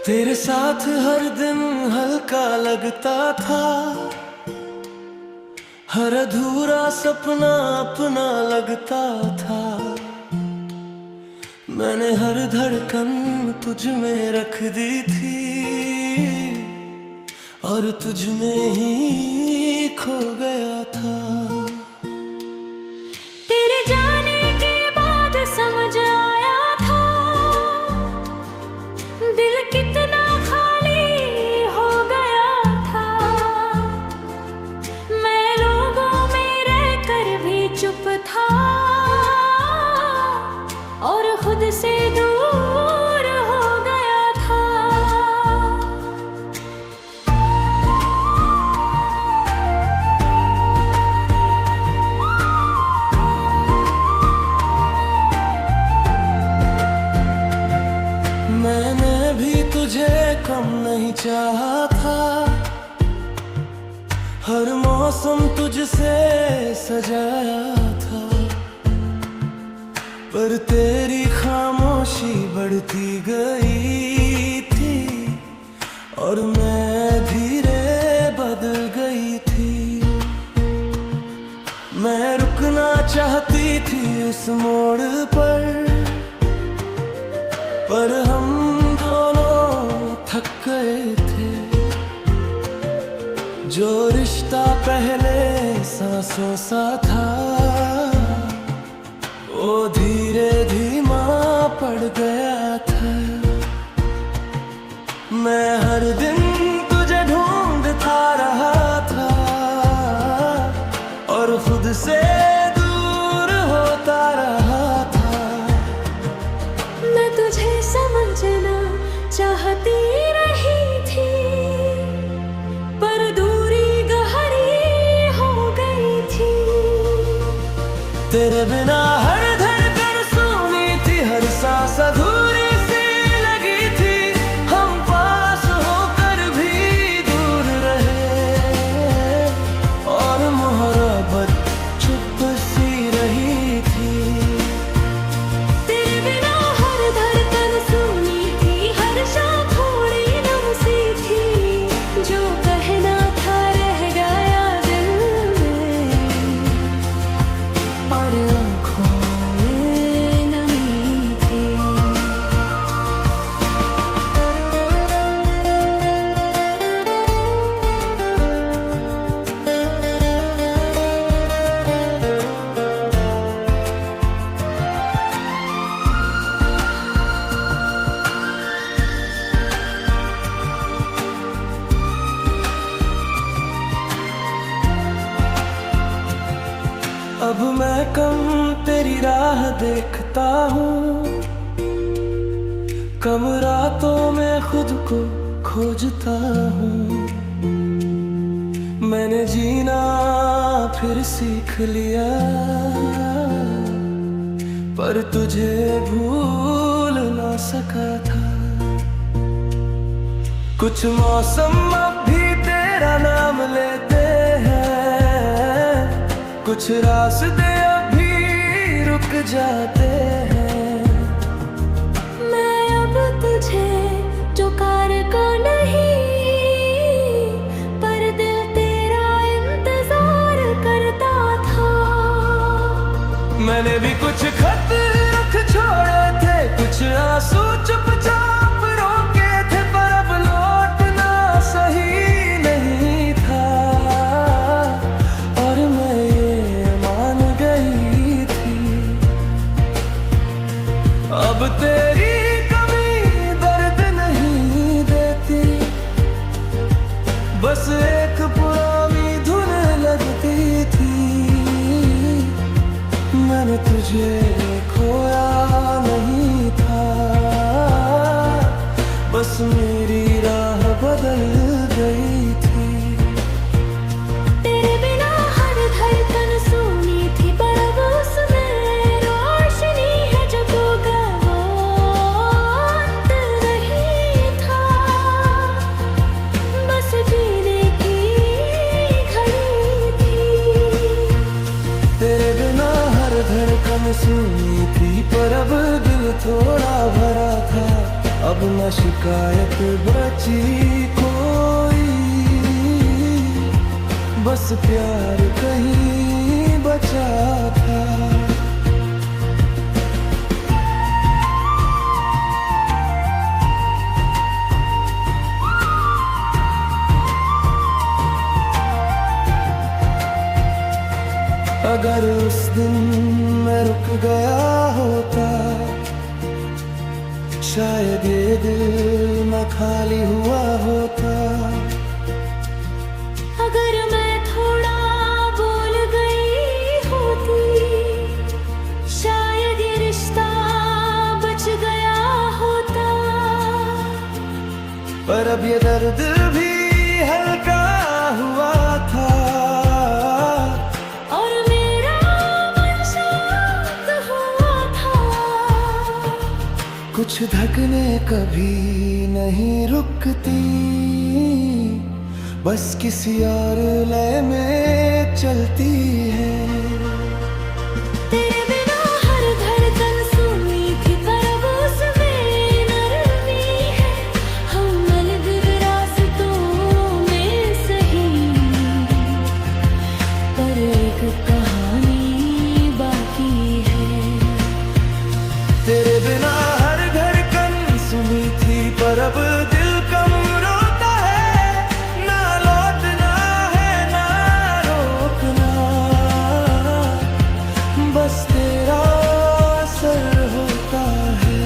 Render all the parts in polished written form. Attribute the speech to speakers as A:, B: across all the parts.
A: तेरे साथ हर दिन हल्का लगता था, हर अधूरा सपना अपना लगता था। मैंने हर धड़कन तुझ में रख दी थी और तुझ में ही खो गया था।
B: तेरे जाने के बाद समझ आया था दिल कितना खाली हो गया था। मैं लोगों में रहकर भी चुप था और खुद से दूर हो गया था।
A: मैंने भी तुझे कम नहीं चाहा था, हर मौसम तुझसे सजाया था। पर तेरी खामोशी बढ़ती गई थी और मैं धीरे बदल गई थी। मैं रुकना चाहती थी इस मोड़ पर हम दोनों थक गए थे। जो रिश्ता पहले सांसों सा था वो धीरे धीमा पड़ गया था। मैं हर दिन तुझे ढूंढता रहा था और खुद से दूर होता रहा था।
B: मैं तुझे समझना चाहती रही थी पर दूरी गहरी हो गई थी।
A: तेरे बिना हर धड़कन सूनी थी, हर सांस अधूरी सी लगी थी। हम पास होकर भी दूर रहे और मोहब्बत चुप सी रही थी।
B: तेरे बिना हर धड़कन सूनी थी, हर शाम थोड़ी नम सी थी। जो कहना था रह गया दिल में और आँखों में नमी थी।
A: अब मैं कम तेरी राह देखता हूँ, कम रातों में खुद को खोजता हूँ। मैंने जीना फिर सीख लिया पर तुझे भूल ना सका था। कुछ मौसम अब भी तेरा नाम लेते हैं, कुछ रास्ते अभी रुक जाते हैं।
B: मैं अब तुझे पुकार को नहीं पर दिल तेरा इंतजार करता था।
A: मैंने भी कुछ खत रख छोड़े थे, कुछ आंसू चुपचाप रोके थे, पर अब लौटना सही नहीं था। और मैं ये मान गई थी अब तेरी कमी दर्द नहीं देती, बस एक पुरानी धुन लगती थी। मैंने तुझे खोया नहीं था, बस मेरी राह बदल गई थी।
B: तेरे बिना हर धड़कन सूनी थी पर अब उसमें रोशनी है जो तू गवात नहीं था। बस जीने की घड़ी थी।
A: तेरे बिना हर धड़कन सुनी थी पर अब दिल थोड़ा भरा था। अब अब न शिकायत बची कोई, बस प्यार कहीं बचा था। अगर उस दिन मैं रुक गया होता, शायद ये दिल न खाली हुआ होता।
B: अगर मैं थोड़ा बोल गई होती, शायद ये रिश्ता बच गया होता।
A: पर अब ये दर्द भी हल्का हुआ था,
B: और मेरा मन शांत हुआ था।
A: कुछ धकने कभी नहीं रुकती, बस किसी और लय में चलती है।
B: तेरे बिना हर धड़कन सुनी थी, पर अब उसमें नरमी है। हम अलग रास्तों में सही, पर एक कहानी बाकी है।
A: तेरे बिना हर धड़कन सुनी थी, पर अब दिल कम रोता है। ना लौटना है ना रोकना, बस तेरा असर होता है।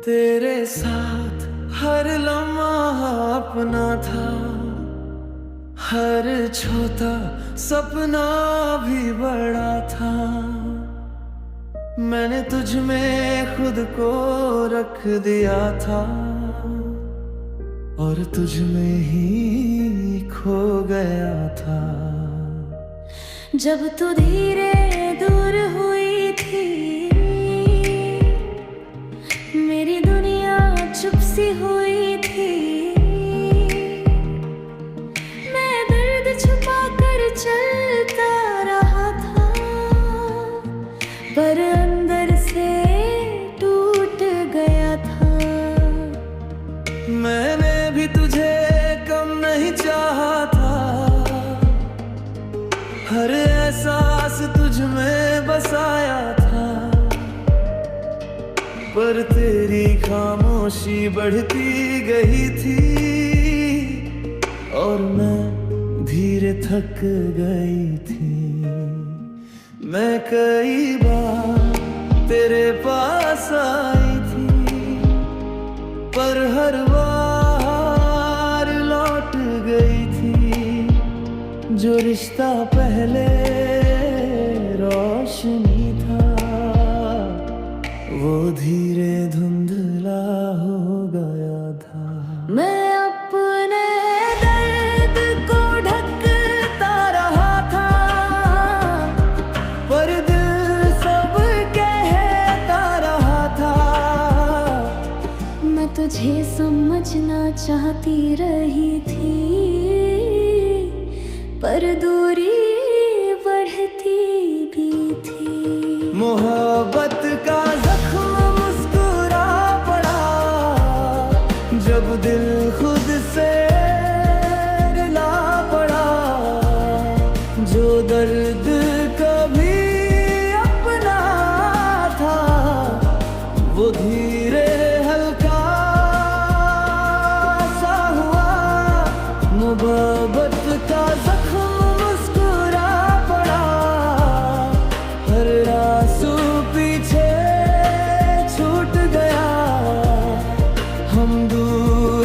A: तेरे साथ हर लम्हा अपना था, हर छोटा सपना भी बड़ा था। मैंने तुझ में खुद को रख दिया था, और तुझ में ही खो गया था।
B: जब तू धीरे दूर हुई थी, मेरी दुनिया चुप सी हुई थी। मैं दर्द छुपा कर चलता रहा था, पर अंदर से टूट गया था।
A: मैंने भी तुझे कम नहीं चाहा था, हर एहसास तुझ में बसाया था। पर तेरी खामोशी बढ़ती गई थी, और मैं धीरे थक गई थी। मैं कई बार तेरे पास आई थी, पर हर बार लौट गई थी। जो रिश्ता पहले रोशनी था, वो धीरे धुंधला हो गया था।
B: मैं अपने दर्द को ढकता रहा था,
A: पर दिल सब कहता रहा था।
B: मैं तुझे समझना चाहती रही थी, पर दूरी बढ़ती भी थी।
A: मोहब्बत का जख्म मुस्कुरा पड़ा, जब दिल खुद से रुला पड़ा। जो दर्द कभी अपना था, वो धीरे हल्का सा हुआ। मोहब्बत का जख्म मुस्कुरा पड़ा, हर आंसू पीछे छूट गया। हम दूर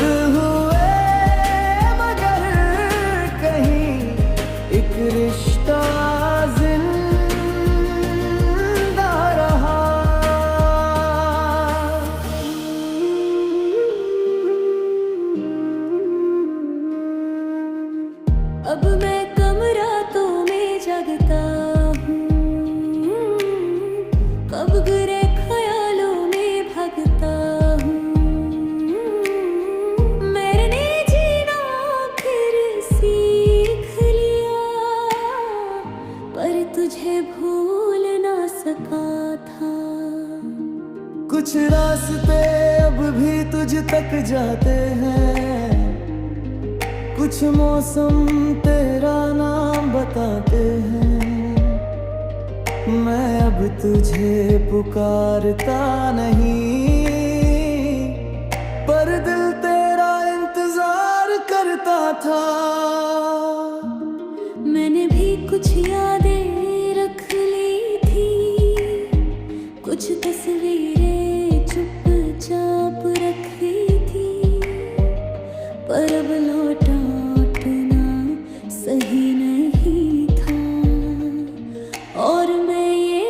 A: जाते हैं। कुछ मौसम तेरा नाम बताते हैं। मैं अब तुझे पुकारता नहीं, पर दिल तेरा इंतजार करता था।
B: मैंने भी कुछ यादें रख ली थी, कुछ तस्वीरें चुपचाप रखी थी, पर अब लौटना सही नहीं था, और मैं ये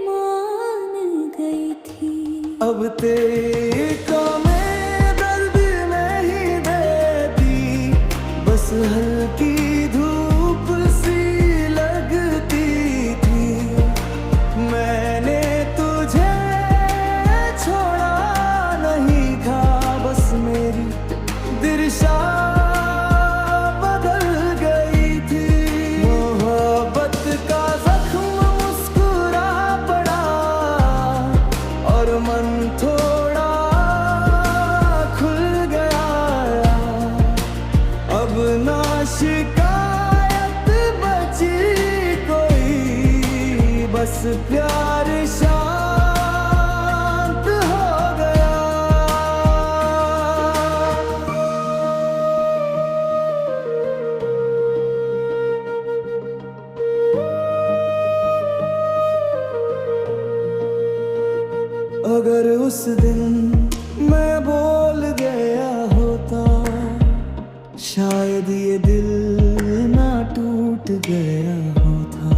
B: मान गई थी।
A: अब तेरी कमें दर्द नहीं देती, बस हल्की धूप सी लगती थी। मैंने तुझे छोड़ा नहीं था, बस मेरी दिशा बदल गई थी। मोहब्बत का जख्म मुस्कुरा पड़ा, और मन थोड़ा खुल गया। अब ना शिकायत बची कोई, बस प्यार शांत हो गया। अगर उस दिन मैं बोल गया होता, शायद ये दिल ना टूट गया होता।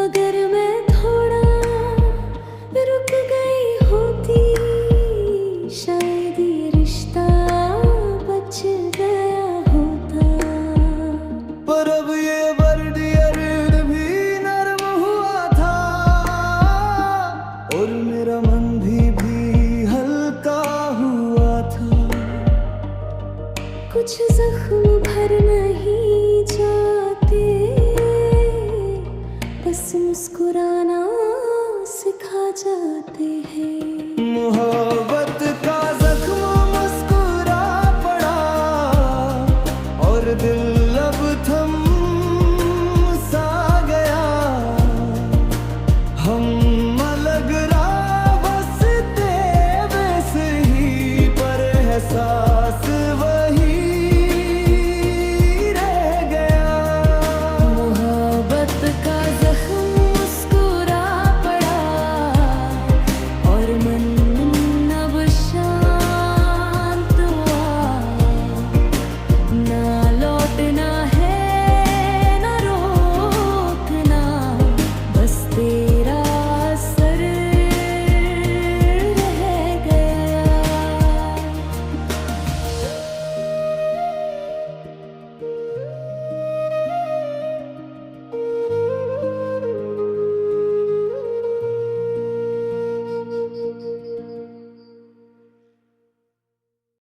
B: अगर मैं थोड़ा रुक गई होती, शायद ये रिश्ता बच गया होता।
A: पर अब ये बर्डियर भी नरम हुआ था, और मेरा मन भी हल्का हुआ था।
B: कुछ जख्म भर नहीं जाते, बस मुस्कुराना सिखा जाते हैं।
A: मोहब्बत